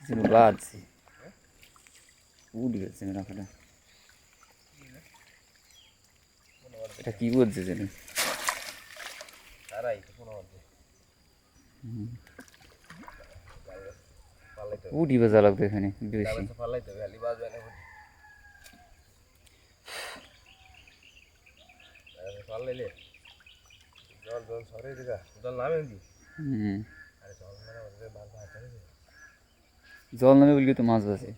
যেন বাজছে উঠে গেছে রাখাটা এটা কি বলছে যেন উঠি বাজা লাগবে এখানে বেশি জল নামে বললে তো মাছ বাজে